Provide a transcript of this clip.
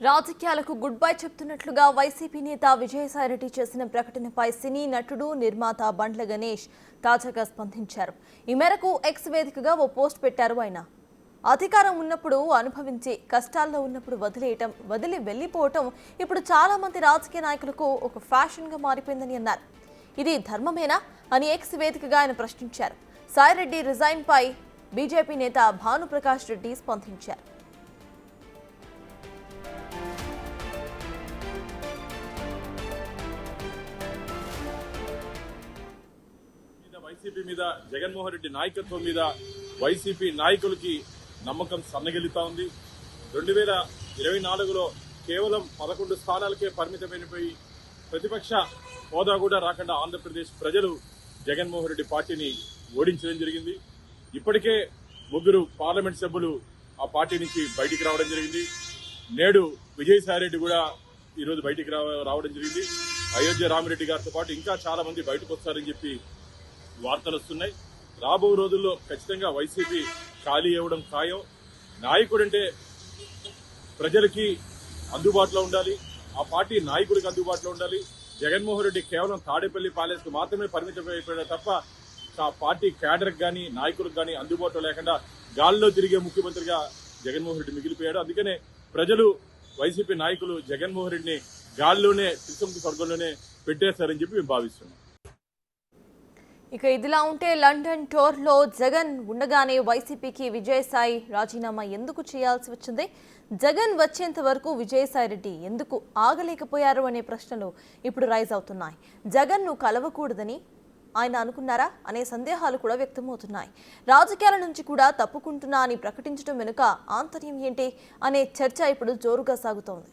రాజకీయాలకు good bye చెప్తున్నట్లుగా YCP నేత విజయసాయిరెడ్డి చేసిన ప్రకటనపై సినీ నటుడు నిర్మాత బండ్ల గణేష్ తాజాగా స్పందించారు. ఈ మేరకు ఎక్స్ వేదికగా ఓ పోస్ట్ పెట్టారు ఆయన. అధికారం ఉన్నప్పుడు అనుభవించి కష్టాల్లో ఉన్నప్పుడు వదిలి వెళ్లిపోవటం ఇప్పుడు చాలా మంది రాజకీయ నాయకులకు ఒక ఫ్యాషన్గా మారిపోయిందని అన్నారు. ఇది ధర్మమేనా అని ఎక్స్ వేదికగా ఆయన ప్రశ్నించారు. సాయిరెడ్డి రిజైన్ పై బీజేపీ నేత భానుప్రకాష్ రెడ్డి స్పందించారు. వైసీపీ మీద జగన్మోహన్ రెడ్డి నాయకత్వం మీద వైసీపీ నాయకులకి నమ్మకం సన్నగిల్లుతా ఉంది. 2024లో కేవలం 11 స్థానాలకే పరిమితమైనపోయి ప్రతిపక్ష హోదా కూడా రాకుండా ఆంధ్రప్రదేశ్ ప్రజలు జగన్మోహన్ రెడ్డి పార్టీని ఓడించడం జరిగింది. ఇప్పటికే 3 పార్లమెంట్ సభ్యులు ఆ పార్టీ నుంచి బయటికి రావడం జరిగింది. నేడు విజయసాయిరెడ్డి కూడా ఈరోజు బయటికి రావడం జరిగింది. అయోధ్య రామిరెడ్డి గారితో పాటు ఇంకా చాలా మంది బయటకు వస్తారని చెప్పి వార్తలు వస్తున్నాయి. రాబో రోజుల్లో ఖచ్చితంగా వైసీపీ ఖాళీ అవ్వడం ఖాయం. నాయకుడంటే ప్రజలకి అందుబాటులో ఉండాలి, ఆ పార్టీ నాయకుడికి అందుబాటులో ఉండాలి. జగన్మోహన్ రెడ్డి కేవలం తాడేపల్లి ప్యాలెస్ కు మాత్రమే పరిమితమైపోయాడు తప్ప ఆ పార్టీ క్యాడర్కి కానీ నాయకులకు కానీ అందుబాటులో లేకుండా గాల్లో తిరిగే ముఖ్యమంత్రిగా జగన్మోహన్ రెడ్డి మిగిలిపోయాడు. అందుకనే ప్రజలు వైసీపీ నాయకులు జగన్మోహన్ రెడ్డిని గాల్లోనే త్రిశంకు స్వర్గంలోనే పెట్టేశారని చెప్పి మేము భావిస్తున్నాం. ఇక ఇదిలా ఉంటే లండన్ టూర్లో జగన్ ఉండగానే వైసీపీకి విజయసాయి రాజీనామా ఎందుకు చేయాల్సి వచ్చింది? జగన్ వచ్చేంత వరకు విజయసాయిరెడ్డి ఎందుకు ఆగలేకపోయారు అనే ప్రశ్నలు ఇప్పుడు రైజ్ అవుతున్నాయి. జగన్ను కలవకూడదని ఆయన అనుకున్నారా అనే సందేహాలు కూడా వ్యక్తమవుతున్నాయి. రాజకీయాల నుంచి కూడా తప్పుకుంటున్నా అని ప్రకటించడం వెనుక ఆంతర్యం ఏంటి అనే చర్చ ఇప్పుడు జోరుగా సాగుతోంది.